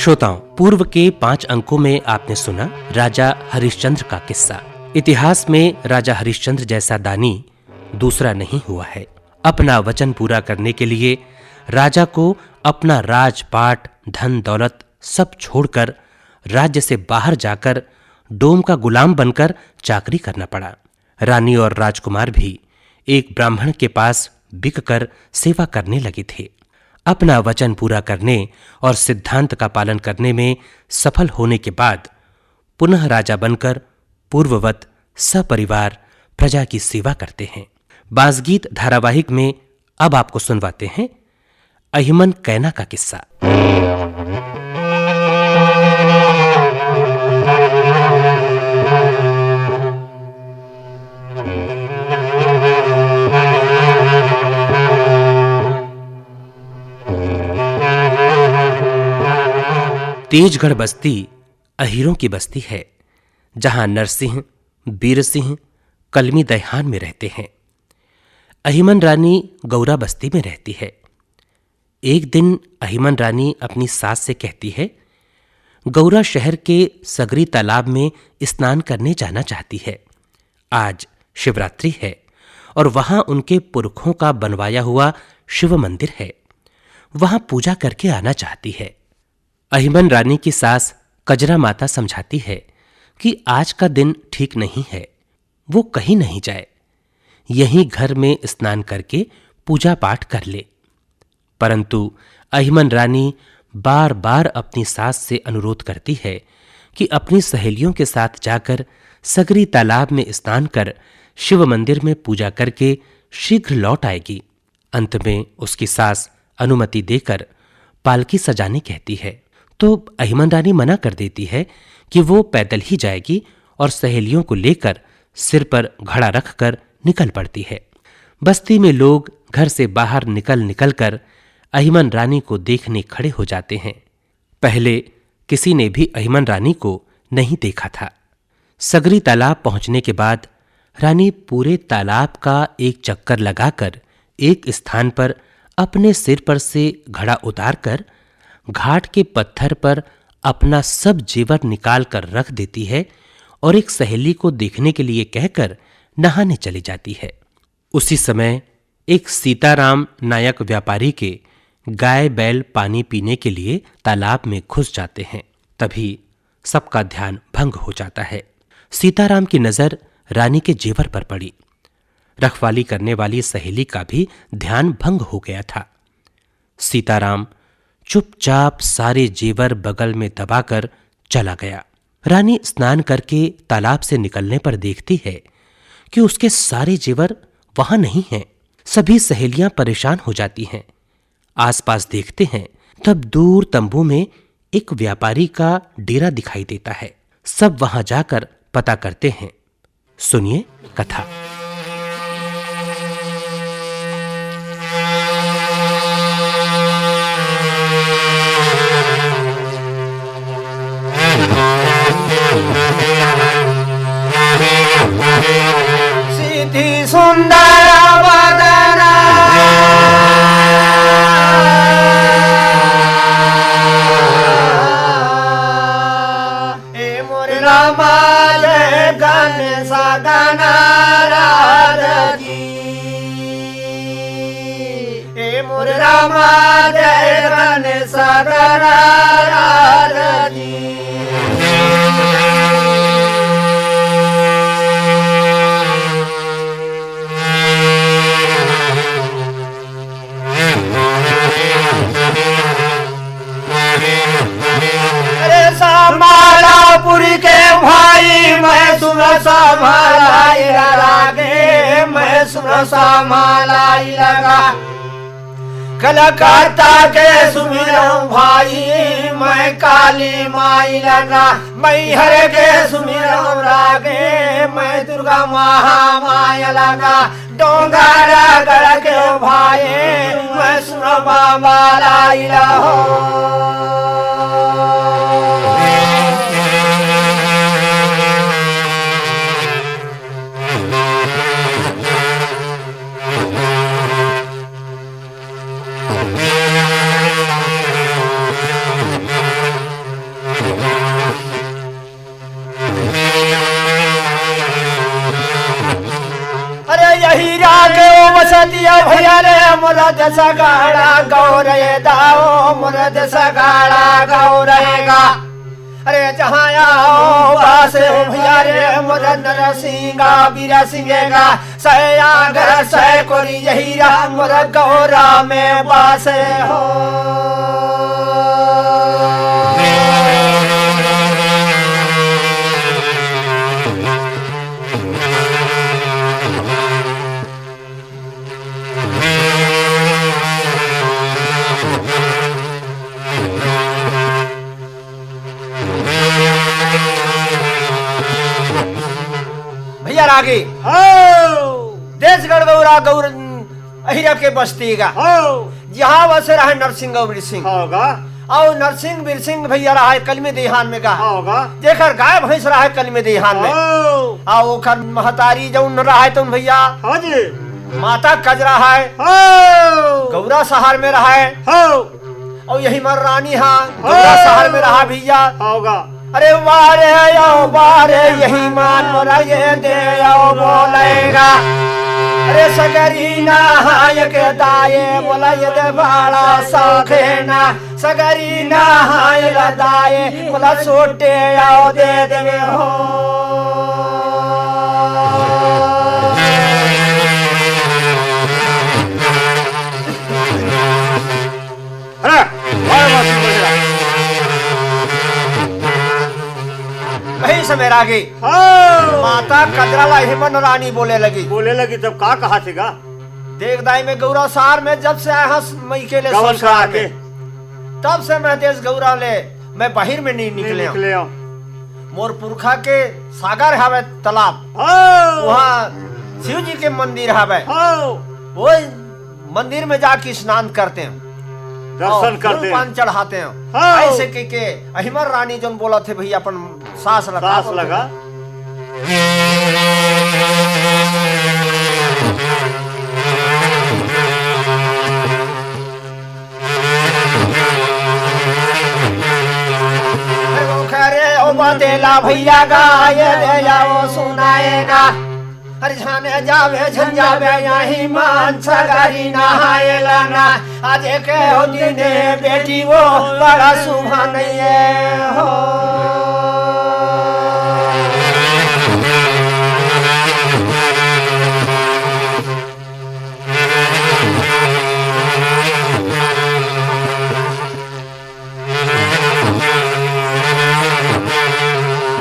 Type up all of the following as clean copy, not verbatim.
श्रोताओं, पूर्व के 5 अंकों में आपने सुना राजा हरिश्चंद्र का किस्सा। इतिहास में राजा हरिश्चंद्र जैसा दानी दूसरा नहीं हुआ है। अपना वचन पूरा करने के लिए राजा को अपना राजपाट, धन दौलत सब छोड़कर राज्य से बाहर जाकर डोम का गुलाम बनकर चाकरी करना पड़ा। रानी और राजकुमार भी एक ब्राह्मण के पास बिककर सेवा करने लगे थे। अपना वचन पूरा करने और सिद्धांत का पालन करने में सफल होने के बाद पुनः राजा बनकर पूर्ववत सपरिवार प्रजा की सेवा करते हैं। बांसगीत धारावाहिक में अब आपको सुनवाते हैं अहिमन कैना का किस्सा। तेजगढ़ बस्ती अहीरों की बस्ती है, जहां नरसिंह, बीर सिंह कलमी दहान में रहते हैं। अहिमन रानी गौरा बस्ती में रहती है। एक दिन अहिमन रानी अपनी सास से कहती है, गौरा शहर के सगरी तालाब में स्नान करने जाना चाहती है। आज शिवरात्रि है और वहां उनके पुरखों का बनवाया हुआ शिव मंदिर है। वहां पूजा करके आना चाहती है। अहिमन रानी की सास कजरा माता समझाती है कि आज का दिन ठीक नहीं है, वो कहीं नहीं जाए, यहीं घर में स्नान करके पूजा पाठ कर ले। परंतु अहिमन रानी बार बार अपनी सास से अनुरोध करती है कि अपनी सहेलियों के साथ जाकर सगरी तालाब में स्नान कर शिव मंदिर में पूजा करके शीघ्र लौट आएगी। अंत में उसकी सास अनुमति देकर पालकी सजाने कहती है, तो अहिमन रानी मना कर देती है कि वो पैदल ही जाएगी और सहेलियों को लेकर सिर पर घड़ा रखकर निकल पड़ती है। बस्ती में लोग घर से बाहर निकल कर अहिमन रानी को देखने खड़े हो जाते हैं। पहले किसी ने भी अहिमन रानी को नहीं देखा था। सगरी तालाब पहुंचने के बाद रानी पूरे तालाब का एक चक्कर लगाकर एक स्थान पर अपने सिर पर से घड़ा उतारकर घाट के पत्थर पर अपना सब जेवर निकाल कर रख देती है और एक सहेली को देखने के लिए कहकर नहाने चली जाती है। उसी समय एक सीताराम नायक व्यापारी के गाय बैल पानी पीने के लिए तालाब में घुस जाते हैं। तभी सबका ध्यान भंग हो जाता है। सीताराम की नजर रानी के जेवर पर पड़ी। रखवाली करने वाली सहेली का भी ध्यान भंग हो गया था। सीताराम चुपचाप सारे जेवर बगल में दबाकर चला गया। रानी स्नान करके तालाब से निकलने पर देखती है कि उसके सारे जेवर वहां नहीं हैं। सभी सहेलियां परेशान हो जाती हैं। आसपास देखते हैं, तब दूर तंबू में एक व्यापारी का डेरा दिखाई देता है। सब वहां जाकर पता करते हैं। सुनिए कथा। सीधी सुंदर वदना ए मोर रामा जय गण सगना राजी, ए मोर रामा जय गण सगना राजी। मालापुरी के भाई मैं सुन समालाई लागे, मैं सुन समालाई लगा। कलकत्ता के सुमिरन भाई मैं काली माई लगा। मैहर के सुमिरन रागे मैं दुर्गा महामाया लगा। डोंगरा गढ़ के भाई मैं सुन बाबा लाई हो। हीरा के ओ बसतिया भैया रे मोरा जैसा गाड़ा गौरे दाओ मोरा जैसा गाड़ा गौरेगा अरे जहाँ आओ बासे हो भैया रे मोरा नरसिंगा बीरा सिंहेगा सया घर सह कोरी हीरा मोरा गौरा में बासे हो भैया आगे देशगढ़ गौरा गौर अहिरा के बस्ती का जहाँ बस रहा है नरसिंह वीर सिंह और नरसिंह वीर सिंह भैया रहा है कलमे देहान में का जेकर गाय भैंस रहा है कलमे देहान में और ओकर महतारी जौन रहा है तुम भैया माता कजरा है गौरा शहर में रहा है और यही मर रानी हाँ गौरा शहर में रहा भैया अरे वारे आओ बारे यही मान मोरा ये दे आओ बोलेगा अरे सगरी नहाय के दाए बोला ये दे बाड़ा साखेना सगरी नहाय दाए बोला सोटे आओ दे देवे हो समय आगे माता कजराला हेमन रानी बोले लगी तब का कहा थेगा देख दाई में गौरा सार में जब से आया मई के ले संसार में तब से मैं देश गौरा ले मैं बाहर में नहीं निकले मोर पुरखा के सागर हवे तालाब वहाँ शिव जी के मंदिर हवे वो मंदिर में जाके स्नान करते हैं दर्शन करते पान चढ़ाते हैं ऐसे के अहिमर रानी जो बोला थे भैया अपन सांस लगा बतेला भैया गाये दे जाओ सुनाएगा अरे जाने जावे झंझावे यही मान सगारी नहाए लाना आज के हो दिने बेटी वो बड़ा सुबह नहीं है हो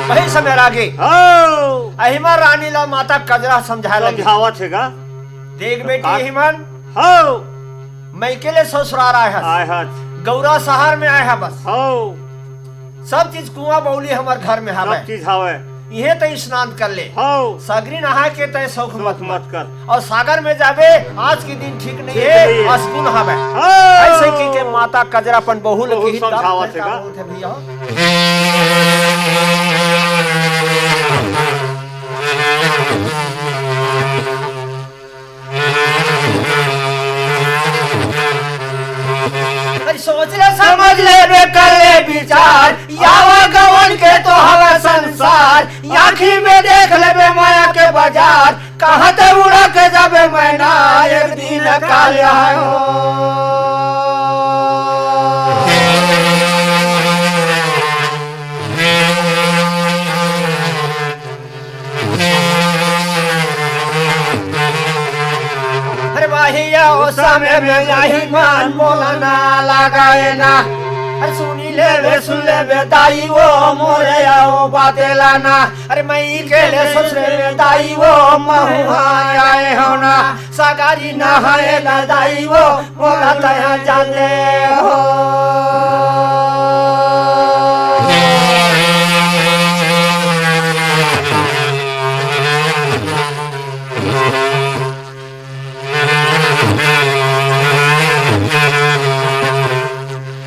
वही समय आगे अहिमन रानी ला माता कजरा समझावा थेगा देख बेटी अहिमन मैं के लिए ससुराल आए है गौरा शहर में आए है बस सब चीज कुआं बौली हमार घर में हवे ये तो स्नान कर ले सागरी नहा के तय शौक मत कर और सागर में जावे आज के दिन ठीक नहीं है अस्कुन हवे ऐसे की के माता कजरापन बहु लगी समझावा थेगा भैया सोच ले समझ ले कर ले विचार यावा गवन के तो हवा संसार आँखी में देख ले बे माया के बाजार कहाँ ते उड़ा के जाबे मैना एक दिन काल आयो समय में यही मान बोलना लगाए ना सुनी ले वे सुन ले वे दाई वो मोरे आओ बाते लाना अरे मई के ले ससुरे में दाई वो महुआ आए हो ना सगारी नहाए ना दाई वो बोला तया जाते हो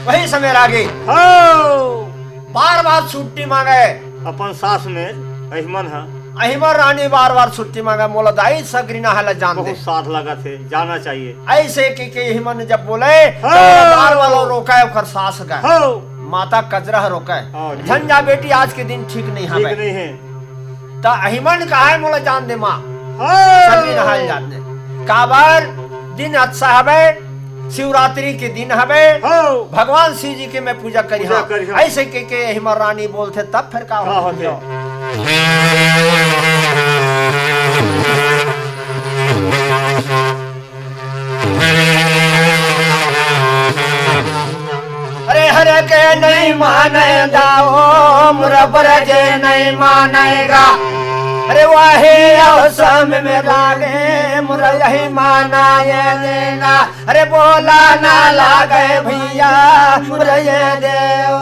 वही समय आगे बार बार छुट्टी मांगे अपन सास में अहिमन है अहिमन रानी बार बार छुट्टी मांगे मोला दाई सगरी नहाला जान दे साथ लगा थे जाना चाहिए ऐसे के अहिमन जब बोले बार वाला रोका ओकर सास गए माता कजरा रोका झंझा बेटी आज के दिन ठीक नहीं है तो अहिमन कहा है मोला जान दे माँ सगरी नहाल जान दे काबर दिन अच्छा हवे, शिवरात्रि के दिन हवे, हो भगवान शिव जी के मैं पूजा करी पूजा करी हाँ। ऐसे के हिमर रानी बोलते तब फिर का होते। अरे हरे के नहीं माने दाओ मुरबर जे नहीं मानेगा, अरे वाहे अवसम में लागे मुरा यही माना ये देना, अरे बोला ना लागे भैया मुरा ये देव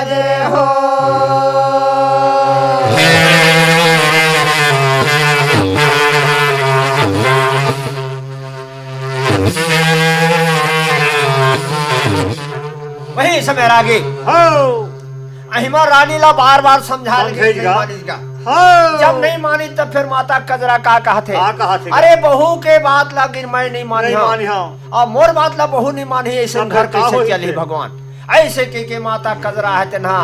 रे हो। वही समय आगे हो अहिमा रानी ला बार बार समझा समझेगा। हाँ। जब नहीं मानी तब फिर माता कजरा का कहते, अरे बहू के बात लगी मैं नहीं मानी और मोर बात ला बहू नहीं मानी, ऐसे घर कैसे चली भगवान। ऐसे के माता कजरा है ना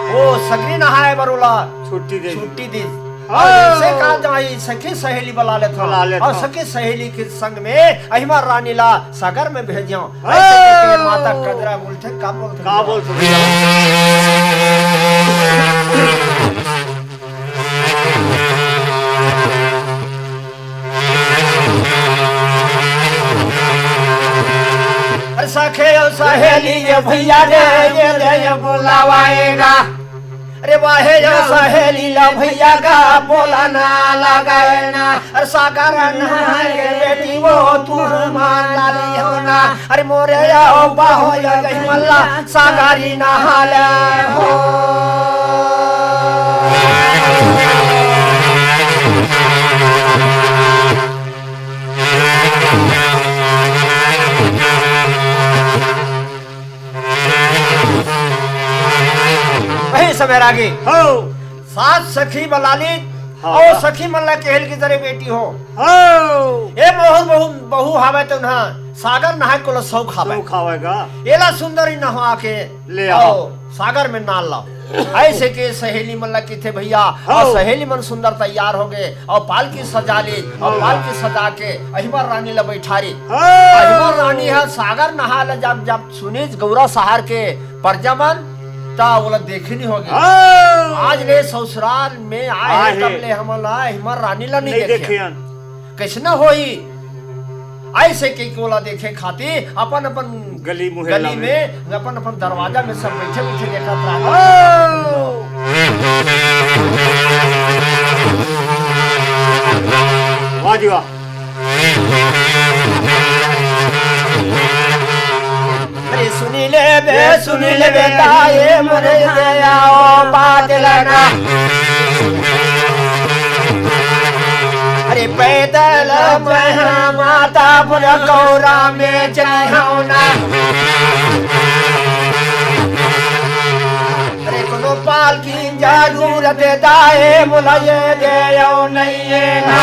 वो सगरी नहाए बरोला छुट्टी दी से कहा जाई सखी सहेली बुला ले और सखी सहेली के संग में अहिमा रानी ला सागर में भेजियो। ऐसे के माता कजरा बोलते का बोलते सखे सहेली ये भैया रे बुलावाएगा, अरे वाहे सहेली ला भैया का बोला ना लगाए ना, अरे सागर नहाए बेटी वो तू मान डाली हो ना, अरे मोरे या बाहो या गई मल्ला सागरी नहाले हो। समय आगे हो सात सखी बलाली और सखी मल्ला केहल की तरह बेटी हो ये बहु हावे तो ना सागर नहा को सौ खावेगा एला सुंदरी नहा के ले आओ सागर में नाल लाओ। ऐसे के सहेली मल्ला की थे भैया और सहेली मन सुंदर तैयार हो गए और पालकी सजा ली और पालकी सजा के अहिबर रानी ला बैठारी। अहिबर रानी है सागर नहा ला जब जब सुनी गौरा सहार के परजमन बोला देखी नहीं होगी। आज ले ससुराल में आए तब ले हमला हिमर रानी ला नहीं देखे कैसे न होई। ऐसे के कोला देखे खाती अपन अपन गली में अपन अपन दरवाजा में सब बैठे बैठे देखा अरे सुनी ले बेटा ये मरे आओ बात लना। अरे पैदल माता पुर गौरा में चढ़ाना। अरे कोनो पाल की जरूरत दाए मुलाये दे नहीं ना।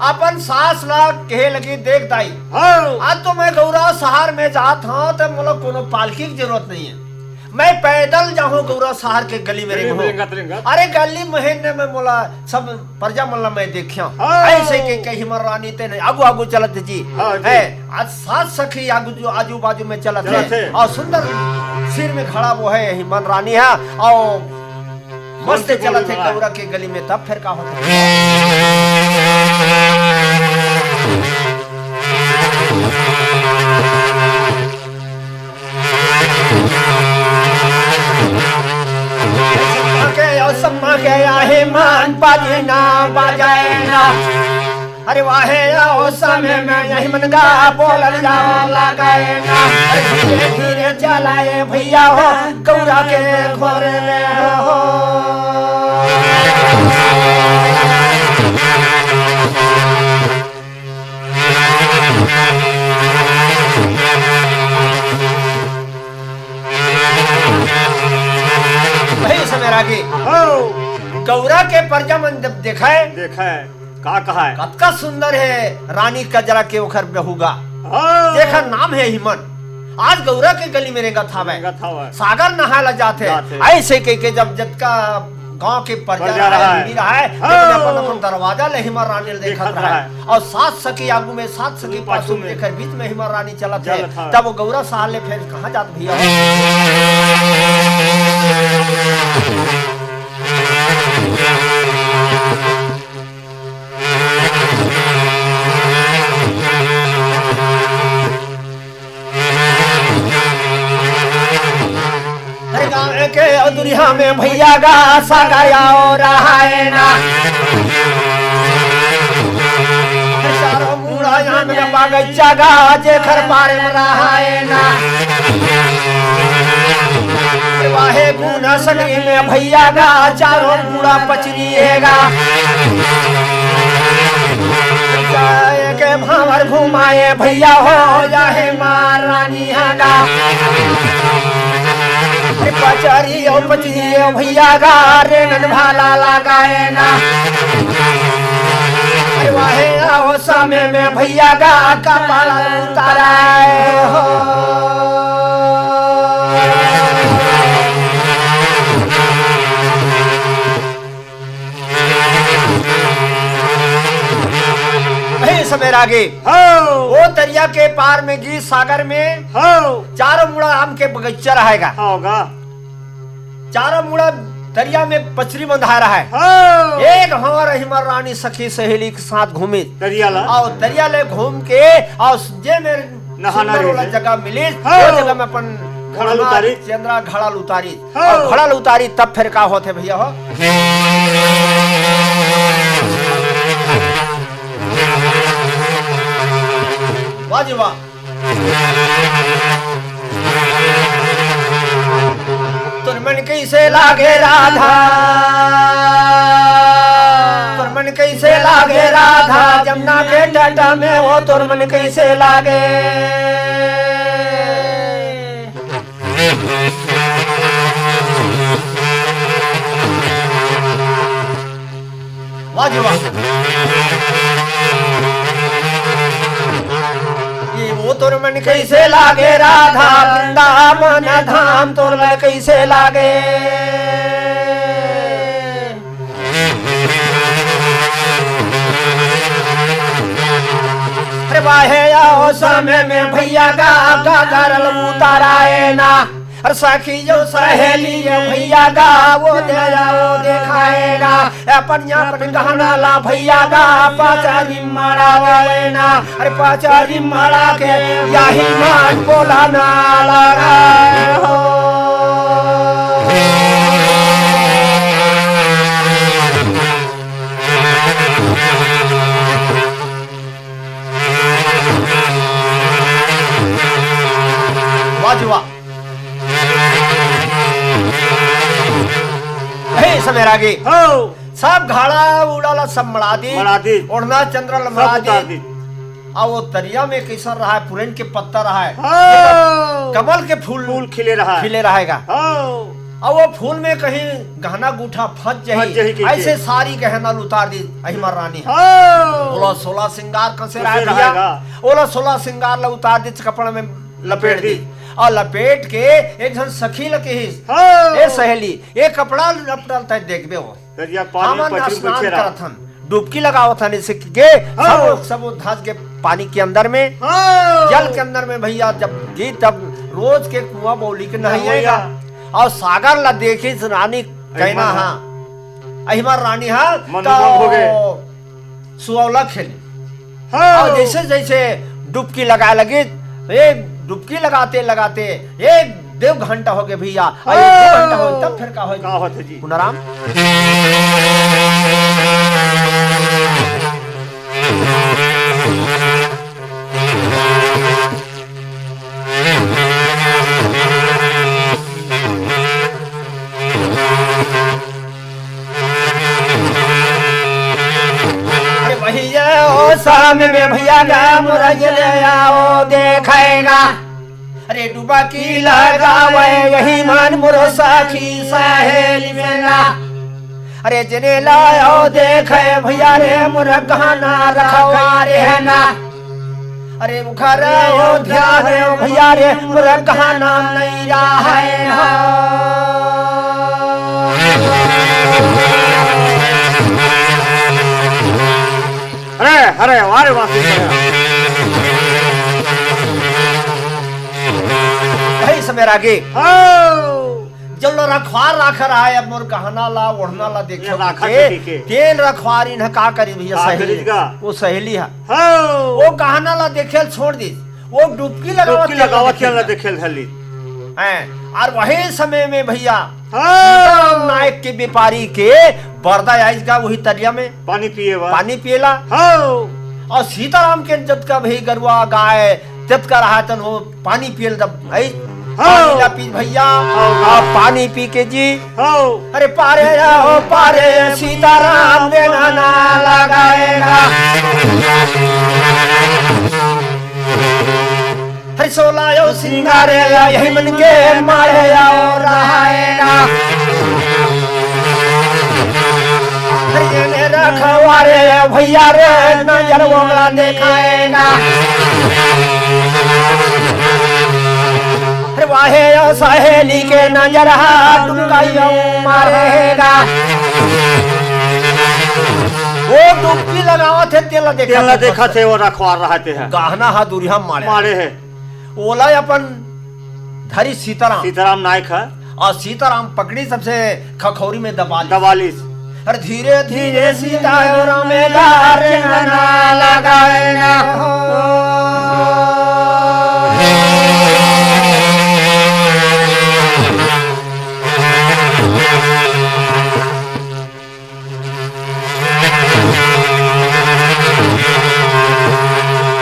अपन सास ला कहे लगी देख दाई आज तो मैं गौरा शहर में जात हूँ तो मोला कोनो पालकी की जरूरत नहीं है। मैं पैदल जाऊँ गौरा शहर के गली में अरे गली महीने में मोला सब प्रजा मल्ला मैं देखिया। ऐसे के कहीं मर रानी ते नहीं आगू आगू चलत जी है। आज सात सखी आजू बाजू में चलत है और सुंदर सिर में खड़ा वो है हिमन रानी है और मस्त चलत है गौरा के गली में। तब फिर का होता है के आहे मान बाजे ना बजाए ना। अरे वाहे आओ समय में यही मन गा बोल जाओ लगाए ना। धीरे धीरे चलाए भैया हो गौरा के घोरे में हो। वही समय आगे गौरा के परजमन जब देखा है का कहा है कतका सुंदर है रानी कजरा के ओखर बेहुगा जेकर नाम है हिमन, आज गौरा के गली में रेंगत हवे, सागर नहायला जाते ऐसे कह के जब जतका गांव के परजा रहा है लेकिन अपन अपन दरवाजा ले हिमर रानी देखत रहा है और सात सखी आगू में सात सखी पासू में देखे बीच में हिमर रानी चलत है। तब वो गौरा साल ले फिर कहां जात भैया के दुनिया में भैया गा सागया रहा है ना चारों मुड़ा यहाँ में बागीचा गा जेखर पारे में रहा है ना वाहे गुना सगरी में भैया गा चारों मुड़ा पचरिएगा के भावर घुमाए भैया हो जाए मार रानी गा पचरी ओ पचरी ओ भैया गा रेंगन भाला लगाए ना वाहे आओ सामे में भैया गा कपाल उताराए हो सवेर आगे वो दरिया के पार में गी सागर में चारों मुड़ा आम के बगीचा रहेगा, चारों मुड़ा दरिया में पचरी बंधा रहा है। एक हमारा हिमर रानी सखी सहेली के साथ घूमी और दरिया ले घूम के और जे में नहाना वाला जगह मिली वो जगह में अपन घड़ल उतारी चंद्रा घड़ल उतारी और घड़ल उतारी तब फिर का होते भैया हो वाजिबा तुर मन कैसे लागे राधा, तुर मन कैसे लागे राधा जमुना के तट में वो तुर मन कैसे लागे वाजिबा वो तोर मन कैसे लागे राधा वृंदावन धाम तोर मन कैसे लागे अरे वाहे आओ समय में भैया गा गरल उताराए ना और सखी जो सहेली भैया गा वो दे जाओ देखाएगा अपन अपन गहना ला भैया गा पाचारी मारा ना अरे पाचारी मारा के यही मान बोला ना लगा हो वाजुआ सवेर आगे सब घाड़ा उड़ाला सब मड़ा दी ओढ़ना चंद्रल मड़ा दी और वो दरिया में कैसा रहा है पुरन के पत्ता रहा है कमल के फूल खिले रहेगा और वो फूल में कहीं गहना गूठा फंस जाए ऐसे सारी गहना उतार दी अहिमर रानी बोला 16 श्रृंगार कसे रहेगा बोला 16 श्रृंगार ला उतार दी कपड़ा में लपेट दी और लपेट के एक जन सखी लगे ए सहेली एक कपड़ा लपटल तय देखबे हो हमन स्नान करत हन डुबकी लगावत हन इसे के सब धास के पानी के अंदर में जल के अंदर में भैया जब जी तब रोज के कुआं बोली के नहीं आएगा और सागर ला देखी रानी कहना हाँ अहिमर रानी हाँ तो सुअवला खेली और जैसे जैसे डुबकी लगा लगी एक डुबकी लगाते लगाते एक 2 घंटा हो गए भैया 2 घंटा हो तब फिर का होते जी पुनराम अरे भैया ओ सामने में भैया गा मुरज ले आओ देखेगा अरे डूबा की लगावे यही मान मुरो साखी सहेली में ना अरे जने लाओ देखे भैया रे मुर गहना रखवा रे ना अरे मुखर अयोध्या रे भैया रे मोरा गहना नहीं रहा अरे अरे वारे वासी यही समय आगे हो जब रखवार राख रहा है अब मोर गहना ला ओढ़ना ला देखो राखा के ठीक है। तेल रखवारी न का करी भैया का सहेली करीगा? वो सहेली है हो वो गहना ला देखे छोड़ दी वो डुबकी डुबकी लगावा देखे चल देखेल धली हैं। और वही समय में भैया हो नायक के व्यापारी के बरदा आइसगा वही तरिया में पानी पिए बा पानी पिएला हो और सीताराम के जत का भी गरुआ गाय जत का रहा तन वो पानी पियल तब आई पानी ला पी भैया आप पानी पी के जी हो अरे पारे हो पारे सीताराम देना ना लगाएगा हरि सोला यो सिंगारे यही मन के मारे और रहेगा हरि ने रखवारे भैया रे नजर वोला देखाएगा अरे वाहे यो सहेली के नजर हाथ डुबकाइयो मारेगा वो डुबकी लगावा थे तेल देखा थे वो रखवार रहते हैं गहना हा दूरिया मारे मारे है ओला अपन धरी सीताराम सीताराम नायक है और सीताराम पकड़ी सबसे खखौरी में दबा ली दवालिस अरे धीरे धीरे सीताराम में गारे गहना लगाएगा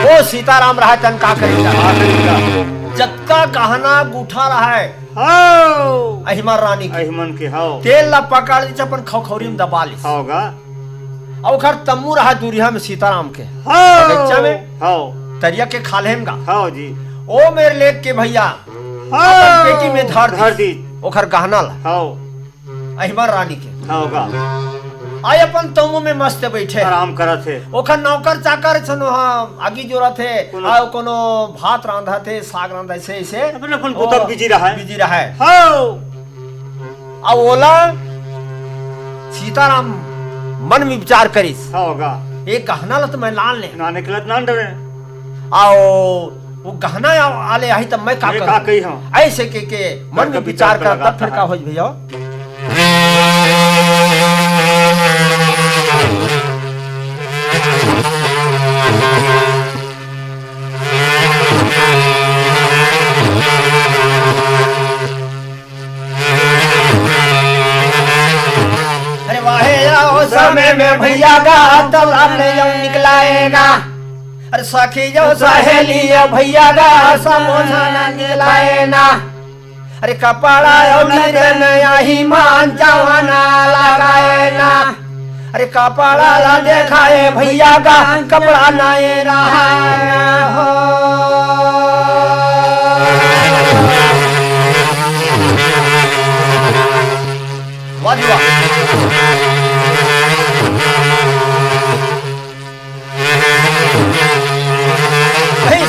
वो सीताराम रहा तन का करेगा जक्का कहना गुठा रहा है हो अहिमर रानी के अहिमन के हो तेल ला पकड़ दी अपन खखौरी में दबा ली होगा और ओकर तम्मू रहा दूरिया में सीताराम के हो बगीचा में हो तरिया के खालेम गा हो जी ओ मेरे लेक के भैया हो अपन पेटी में धर दी ओकर गहना ला हो अहिमर रानी के होगा आय अपन तम्मू में मस्त बैठे आराम करत है ओखर नौकर चाकर छनो हाँ आगी जोरा थे कोनो- आ कोनो भात रांधा थे साग रांधा ऐसे ऐसे अपन अपन पुतक बिजी रहा है बिजी रहा है हो अब ओला सीताराम मन में विचार करिस होगा एक गहना ला तो मैं लान ले ना निकलत ना डरे आओ वो गहना आले आई तब मैं का मैं का करूं कही हूं ऐसे के मन में विचार कर तब फिर का हो भैया अरे वाहे आओ समय में भैया का तब हमने जब निकलाएगा अरे सखी जो सहेली भैया का समोसा न निकलाए ना अरे कपड़ा नया ही मान जवाना लगाए ना अरे कपड़ा ला देखाए भैया का कपड़ा नए रहा हो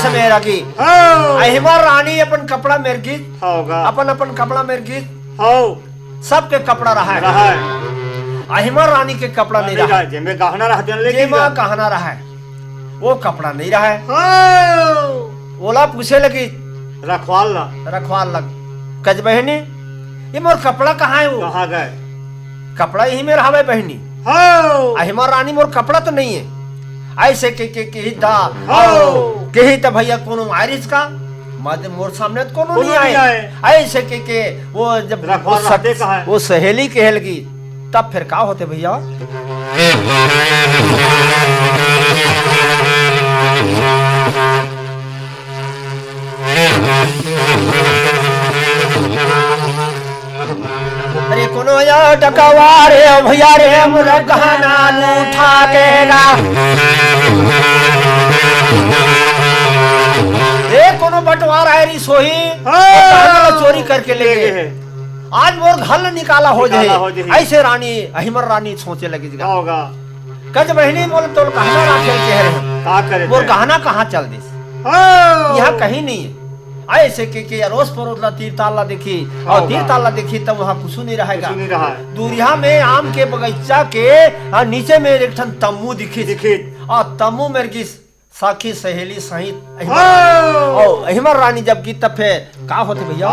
समय रखी अहिमर रानी अपन कपड़ा मेरगी होगा अपन अपन कपड़ा मेरगी हो सबके कपड़ा रहा है अहिमर रानी के कपड़ा नहीं रहा जे में गहना रहते हैं लेकिन जेमा कहना रहा है वो कपड़ा नहीं रहा है हो ओला पूछे लगी रखवाल ना रखवाल लग कज बहनी ये मोर कपड़ा कहाँ है वो कहाँ गए कपड़ा यही में रहा बहनी हो अहिमर रानी मोर कपड़ा तो नहीं है ऐसे के ही था हो। के ही तो भैया कोनो आयरिस का मद मोर सामने तो कोनो नहीं नहीं आए ऐसे के वो जब रखवाल रहते कहाँ है? वो सहेली कहलगी तब फिर का होते भैया अरे कोनो या टकवारे भैया रे मोरा गहना उठा केगा ए कोनो बंटवारा है री सोही गहना चोरी करके ले गए आज मोर घर निकाला हो जाए ऐसे रानी अहिमर रानी सोचे लगी क्या होगा कज बहनी बोल तो गहना राखे कह रहे का करे मोर गहना कहाँ चल दिस यहाँ कहीं नहीं है। ऐसे के अरोस परोस ला तीर ताला देखी और तीर ताला देखी तब वहाँ कुछ नहीं रहेगा। दूरिया में आम के बगीचा के नीचे में एक ठन तम्बू दिखी और तम्बू मेरे की साखी सहेली सहित अहिमर रानी जब की तब फिर का होते भैया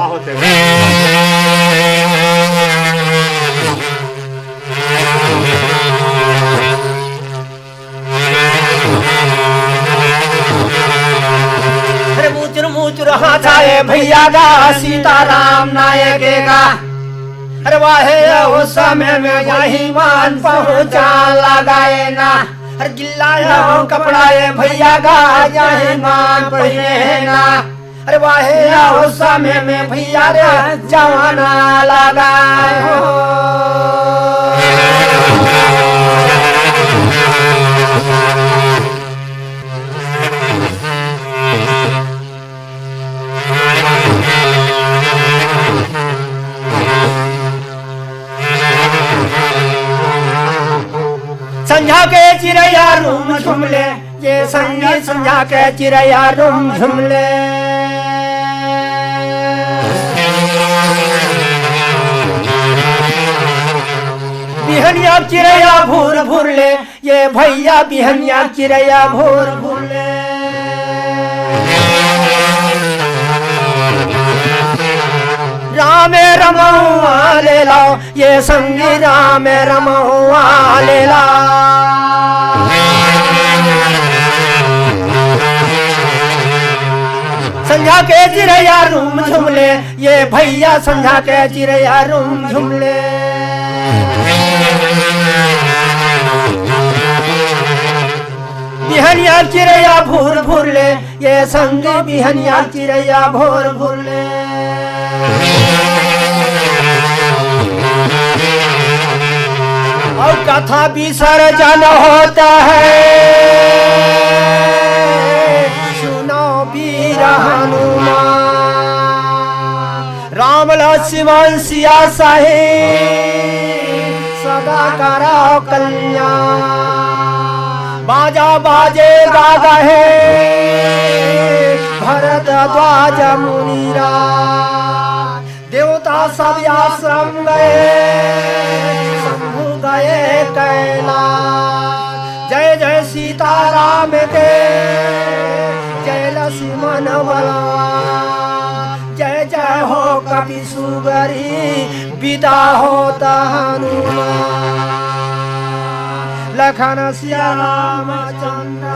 मुचुर हाथ आए भैया गा सीताराम नायक का। अरे वाहे उस समय में यही मान पहुंचा लगाए ना। अरे गिल्ला कपड़ा भैया गा यही मान पहने ना। अरे वाहे उस समय में भैया रे जवाना लगाए हो। संझा के चिड़ैया रूम झुमले ये संगी संझा के चिड़ैया रूम झुमले। बिहनिया चिड़ैया भूर भूर ले ये भैया बिहनिया चिड़ैया भूर भूर ले। राम रमौआ ले लाओ ये संगी राम रमौआ ले लाओ। संझा के चिड़ैया रूम झुमले ये भैया संझा के चिड़ैया रूम झुमले। बिहनिया चिड़ैया भूर भूर ले ये संगी बिहनिया चिड़ैया भूर भूर ले। और कथा विसर्जन होता है सुनो वीर हनुमान। राम लक्ष्मण सिया सहित सदा करो कल्याण। बाजा बाजेगा गहे भरत ध्वज मुनिरा। देवता सब आश्रम गए शंभु गए कैलाश। जय जय सीताराम के जय लक्ष्मण बलवान। जय जय हो कपि सुगरी विदा होता हनुमान। लखन श्याम चंद्र